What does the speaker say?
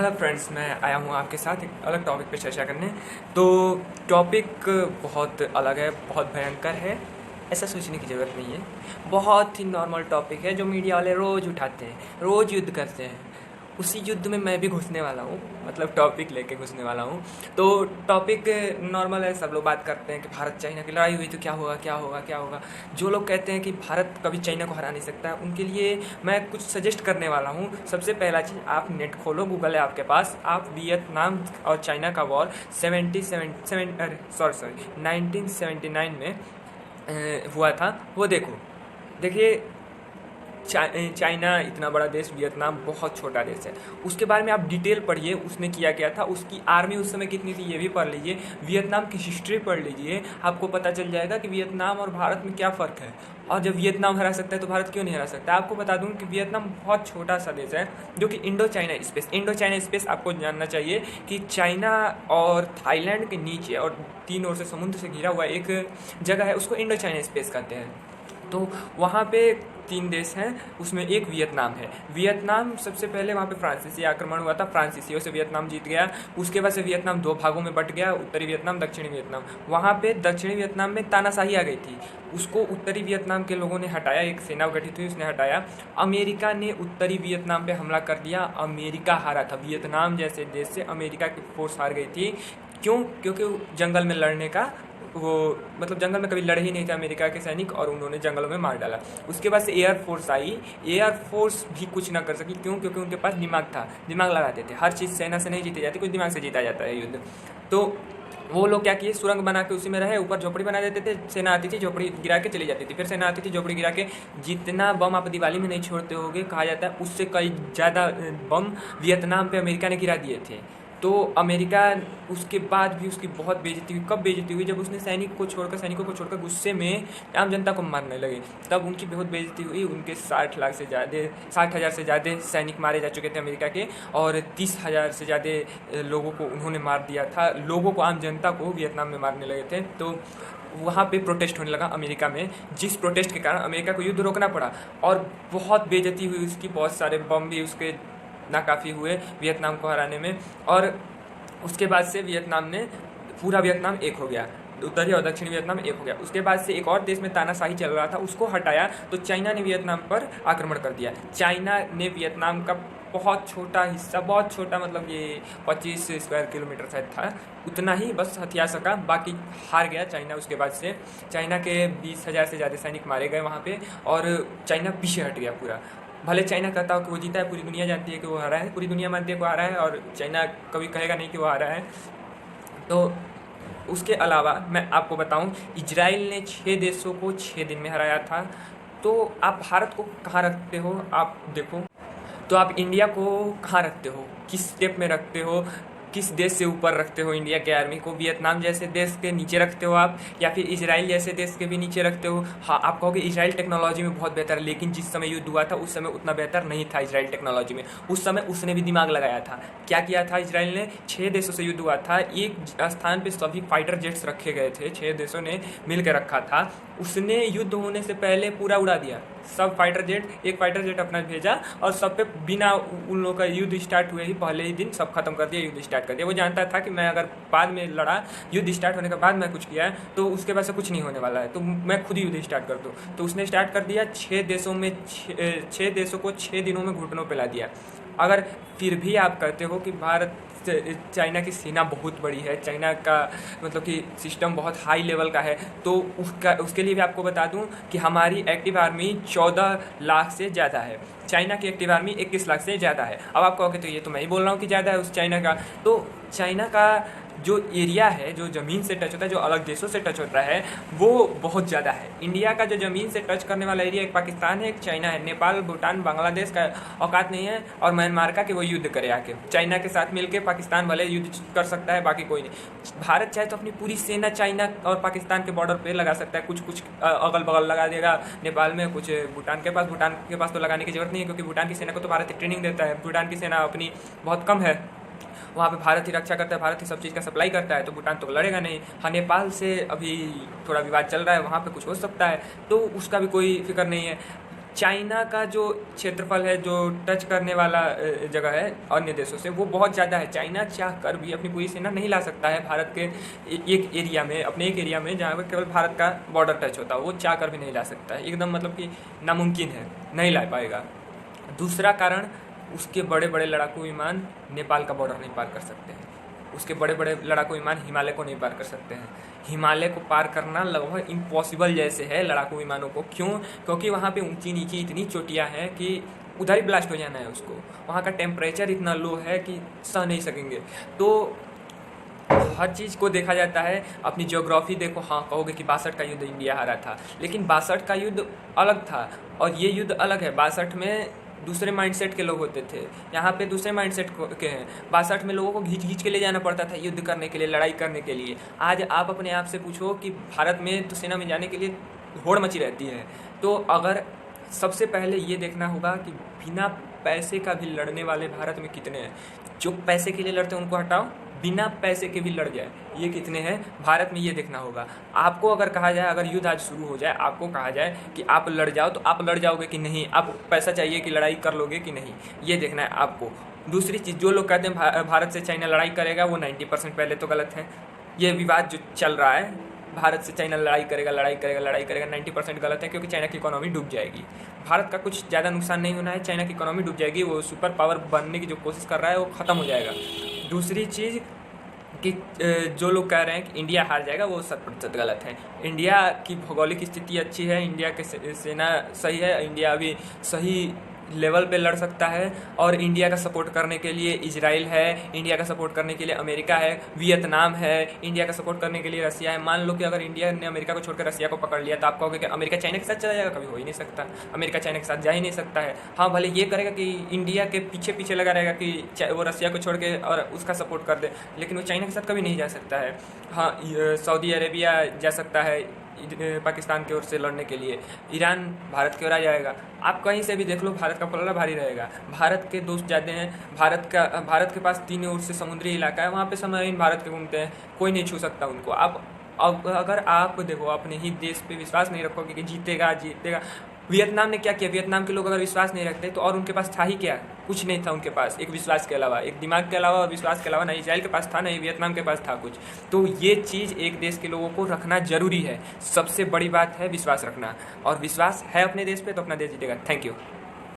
Hello friends, मैं आया हूँ आपके साथ एक अलग टॉपिक पे चर्चा करने। तो टॉपिक बहुत अलग है, बहुत भयंकर है, ऐसा सोचने की ज़रूरत नहीं है। बहुत ही नॉर्मल टॉपिक है जो मीडिया वाले रोज़ उठाते हैं, रोज़ युद्ध करते हैं। उसी युद्ध में मैं भी घुसने वाला हूँ, मतलब टॉपिक लेके घुसने वाला हूँ। तो टॉपिक नॉर्मल है, सब लोग बात करते हैं कि भारत चाइना की लड़ाई हुई तो क्या होगा क्या होगा क्या होगा। जो लोग कहते हैं कि भारत कभी चाइना को हरा नहीं सकता, उनके लिए मैं कुछ सजेस्ट करने वाला हूँ। सबसे पहला चीज़, आप नेट खोलो, गूगल है आपके पास, आप वियतनाम और चाइना का वॉर 1979 में हुआ था, वो देखो। देखिए, चाइना इतना बड़ा देश, वियतनाम बहुत छोटा देश है। उसके बारे में आप डिटेल पढ़िए, उसने किया क्या था, उसकी आर्मी उस समय कितनी थी ये भी पढ़ लीजिए, वियतनाम की हिस्ट्री पढ़ लीजिए, आपको पता चल जाएगा कि वियतनाम और भारत में क्या फ़र्क है। और जब वियतनाम हरा सकता है तो भारत क्यों नहीं हरा सकता। आपको बता दूं कि वियतनाम बहुत छोटा सा देश है, जो कि इंडो चाइना स्पेस आपको जानना चाहिए कि चाइना और थाईलैंड के नीचे और तीन ओर से समुद्र से घिरा हुआ एक जगह है, उसको इंडो चाइना स्पेस कहते हैं। तो वहाँ पे तीन देश हैं, उसमें एक वियतनाम है। वियतनाम सबसे पहले वहाँ पे फ्रांसीसी आक्रमण हुआ था, फ्रांसीसियों से वियतनाम जीत गया। उसके बाद से वियतनाम दो भागों में बट गया, उत्तरी वियतनाम, दक्षिणी वियतनाम। वहाँ पे दक्षिणी वियतनाम में तानाशाही आ गई थी, उसको उत्तरी वियतनाम के लोगों ने हटाया, एक सेना गठित हुई, उसने हटाया। अमेरिका ने उत्तरी वियतनाम पे हमला कर दिया, अमेरिका हारा था। वियतनाम जैसे देश से अमेरिका की फोर्स हार गई थी। क्यों? क्योंकि जंगल में लड़ने का वो, मतलब जंगल में कभी लड़े ही नहीं थे अमेरिका के सैनिक, और उन्होंने जंगलों में मार डाला। उसके बाद से एयरफोर्स आई, एयरफोर्स भी कुछ ना कर सकी। क्यों? क्योंकि उनके पास दिमाग था, दिमाग लगाते थे। हर चीज़ सेना से नहीं जीती जाती, कुछ दिमाग से जीता जाता है युद्ध। तो वो लोग क्या किए, सुरंग बना के उसी में रहे, ऊपर झोपड़ी बना देते थे, सेना आती थी झोपड़ी गिरा के चली जाती थी, फिर सेना आती थी झोपड़ी गिरा के। जितना बम आप दिवाली में नहीं छोड़ते होगे, कहा जाता है उससे कई ज़्यादा बम वियतनाम पे अमेरिका ने गिरा दिए थे। तो अमेरिका, उसके बाद भी उसकी बहुत बेइज्जती हुई। कब बेइज्जती हुई? जब उसने सैनिकों को छोड़कर गुस्से में आम जनता को मारने लगे, तब उनकी बहुत बेइज्जती हुई। उनके 60,000 से ज़्यादा सैनिक मारे जा चुके थे अमेरिका के, और 30,000 से ज़्यादा लोगों को उन्होंने मार दिया था। लोगों को, आम जनता को वियतनाम में मारने लगे थे। तो वहाँ पे प्रोटेस्ट होने लगा अमेरिका में, जिस प्रोटेस्ट के कारण अमेरिका को युद्ध रोकना पड़ा, और बहुत बेइज्जती हुई उसकी। बहुत सारे बम भी उसके नाकाफ़ी हुए वियतनाम को हराने में। और उसके बाद से वियतनाम ने, पूरा वियतनाम एक हो गया, उत्तरी और दक्षिणी वियतनाम एक हो गया। उसके बाद से एक और देश में तानाशाही चल रहा था, उसको हटाया, तो चाइना ने वियतनाम पर आक्रमण कर दिया। चाइना ने वियतनाम का बहुत छोटा हिस्सा, बहुत छोटा, मतलब ये 25 स्क्वायर किलोमीटर शायद था, उतना ही बस हथिया सका, बाकी हार गया चाइना। उसके बाद से चाइना के 20,000 से ज़्यादा सैनिक मारे गए वहाँ पे, और चाइना पीछे हट गया पूरा। भले चाइना कहता हो कि वो जीता है, पूरी दुनिया जानती है कि वो हारा है, पूरी दुनिया मानती है कि वो हारा है, और चाइना कभी कहेगा नहीं कि वो हारा है। तो उसके अलावा मैं आपको बताऊं, इजराइल ने 6 देशों को 6 दिन में हराया था। तो आप भारत को कहाँ रखते हो? आप देखो, तो आप इंडिया को कहाँ रखते हो, किस स्टेप में रखते हो, किस देश से ऊपर रखते हो इंडिया के आर्मी को? वियतनाम जैसे देश के नीचे रखते हो आप, या फिर इजराइल जैसे देश के भी नीचे रखते हो? हाँ, आप कहोगे इजराइल टेक्नोलॉजी में बहुत बेहतर है, लेकिन जिस समय युद्ध हुआ था उस समय उतना बेहतर नहीं था इजराइल टेक्नोलॉजी में। उस समय उसने भी दिमाग लगाया था। क्या किया था इजराइल ने? 6 देशों से युद्ध हुआ था, एक स्थान पर सभी फाइटर जेट्स रखे गए थे, 6 देशों ने मिल के रखा था। उसने युद्ध होने से पहले पूरा उड़ा दिया, सब फाइटर जेट, एक फाइटर जेट अपना भेजा, और सब पे बिना उन लोगों का युद्ध स्टार्ट हुए ही पहले ही दिन सब खत्म कर दिया, युद्ध स्टार्ट कर दिया। वो जानता था कि मैं अगर बाद में लड़ा, युद्ध स्टार्ट होने के बाद मैं कुछ किया है, तो उसके बाद से कुछ नहीं होने वाला है, तो मैं खुद ही युद्ध स्टार्ट कर दूँ। तो उसने स्टार्ट कर दिया, 6 देशों में 6 देशों को 6 दिनों में घुटनों पर ला दिया। अगर फिर भी आप कहते हो कि भारत, चाइना की सेना बहुत बड़ी है, चाइना का मतलब कि सिस्टम बहुत हाई लेवल का है, तो उसके लिए भी आपको बता दूं कि हमारी एक्टिव आर्मी 14 लाख से ज़्यादा है, चाइना की एक्टिव आर्मी 21 लाख से ज़्यादा है। अब आप कहोगे तो ये तो मैं ही बोल रहा हूँ कि ज़्यादा है उस चाइना का। तो चाइना का जो एरिया है, जो ज़मीन से टच होता है, जो अलग देशों से टच होता है, वो बहुत ज़्यादा है। इंडिया का जो ज़मीन से टच करने वाला एरिया, एक पाकिस्तान है, एक चाइना है। नेपाल, भूटान, बांग्लादेश का औकात नहीं है, और म्यांमार का, कि वो युद्ध करे आके। चाइना के साथ मिलके पाकिस्तान वाले युद्ध कर सकता है, बाकी कोई नहीं। भारत चाहे तो अपनी पूरी सेना चाइना और पाकिस्तान के बॉर्डर पे लगा सकता है, कुछ कुछ अगल बगल लगा देगा, नेपाल में कुछ, भूटान के पास तो लगाने की जरूरत नहीं है, क्योंकि भूटान की सेना को तो भारत ट्रेनिंग देता है। भूटान की सेना अपनी बहुत कम है, वहाँ पे भारत ही रक्षा करता है, भारत ही सब चीज़ का सप्लाई करता है, तो भूटान तो लड़ेगा नहीं। हाँ, नेपाल से अभी थोड़ा विवाद चल रहा है, वहाँ पे कुछ हो सकता है, तो उसका भी कोई फिक्र नहीं है। चाइना का जो क्षेत्रफल है, जो टच करने वाला जगह है अन्य देशों से, वो बहुत ज़्यादा है। चाइना चाह कर भी अपनी पूरी सेना नहीं ला सकता है भारत के एक एरिया में, अपने एक एरिया में जहाँ पर केवल भारत का बॉर्डर टच होता है, वो चाह कर भी नहीं ला सकता है। एकदम मतलब कि नामुमकिन है, नहीं ला पाएगा। दूसरा कारण, उसके बड़े बड़े लड़ाकू विमान नेपाल का बॉर्डर नहीं पार कर सकते हैं। उसके बड़े बड़े लड़ाकू विमान हिमालय को नहीं पार कर सकते हैं। हिमालय को पार करना लगभग इम्पॉसिबल जैसे है लड़ाकू विमानों को। क्यों? क्योंकि वहाँ पे ऊंची नीची इतनी चोटियाँ हैं कि उधर ही ब्लास्ट हो जाना है उसको। वहाँ का टेम्परेचर इतना लो है कि सह नहीं सकेंगे। तो हर चीज़ को देखा जाता है, अपनी ज्योग्राफी देखो। हाँ, कहोगे कि 62 का युद्ध इंडिया हारा था, लेकिन 62 का युद्ध अलग था और ये युद्ध अलग है। 62 में दूसरे माइंडसेट के लोग होते थे, यहाँ पे दूसरे माइंडसेट के हैं। 62 में लोगों को घींच के ले जाना पड़ता था युद्ध करने के लिए, लड़ाई करने के लिए। आज आप अपने आप से पूछो कि भारत में तो सेना में जाने के लिए होड़ मची रहती है। तो अगर सबसे पहले ये देखना होगा कि बिना पैसे का भी लड़ने वाले भारत में कितने हैं। जो पैसे के लिए लड़ते हैं उनको हटाओ, बिना पैसे के भी लड़ जाए ये कितने हैं भारत में, ये देखना होगा। आपको अगर कहा जाए, अगर युद्ध आज शुरू हो जाए, आपको कहा जाए कि आप लड़ जाओ, तो आप लड़ जाओगे कि नहीं? आप पैसा चाहिए कि लड़ाई कर लोगे कि नहीं, ये देखना है आपको। दूसरी चीज़, जो लोग कहते हैं भारत से चाइना लड़ाई करेगा, वो 90% पहले तो गलत है। ये विवाद जो चल रहा है, भारत से चाइना लड़ाई करेगा 90% गलत है, क्योंकि चाइना की इकोनॉमी डूब जाएगी। भारत का कुछ ज़्यादा नुकसान नहीं होना है, चाइना की इकोनॉमी डूब जाएगी। वो सुपर पावर बनने की जो कोशिश कर रहा है वो ख़त्म हो जाएगा। दूसरी चीज़ कि जो लोग कह रहे हैं कि इंडिया हार जाएगा, वो 100% गलत है। इंडिया की भौगोलिक स्थिति अच्छी है, इंडिया के सेना सही है, इंडिया अभी सही लेवल पे लड़ सकता है। और इंडिया का सपोर्ट करने के लिए इजराइल है, इंडिया का सपोर्ट करने के लिए अमेरिका है, वियतनाम है, इंडिया का सपोर्ट करने के लिए रसिया है। मान लो कि अगर इंडिया ने अमेरिका को छोड़कर रसिया को पकड़ लिया, तो आप कहोगे कि अमेरिका चाइना के साथ चला जाएगा? कभी हो ही नहीं सकता। अमेरिका चाइना के साथ जा ही नहीं सकता है। हाँ, भले ये करेगा कि इंडिया के पीछे पीछे लगा रहेगा कि वो रसिया को छोड़ के और उसका सपोर्ट कर दे, लेकिन वो चाइना के साथ कभी नहीं जा सकता है। हाँ, सऊदी अरेबिया जा सकता है पाकिस्तान की ओर से लड़ने के लिए, ईरान भारत की ओर आ जाएगा। आप कहीं से भी देख लो, भारत का पलड़ा भारी रहेगा। भारत के दोस्त ज़्यादा हैं, भारत के पास 3 ओर से समुद्री इलाका है, वहाँ पे सबमरीन भारत के घूमते हैं, कोई नहीं छू सकता उनको। आप अगर आप देखो, अपने ही देश पे विश्वास नहीं रखोगे कि जीतेगा। वियतनाम ने क्या किया? वियतनाम के लोग अगर विश्वास नहीं रखते तो और उनके पास था ही क्या? कुछ नहीं था उनके पास, एक विश्वास के अलावा, एक दिमाग के अलावा और विश्वास के अलावा। ना इजराइल के पास था, ना ही वियतनाम के पास था कुछ। तो ये चीज़ एक देश के लोगों को रखना जरूरी है। सबसे बड़ी बात है विश्वास रखना, और विश्वास है अपने देश पे तो अपना देश जीतेगा। Thank you.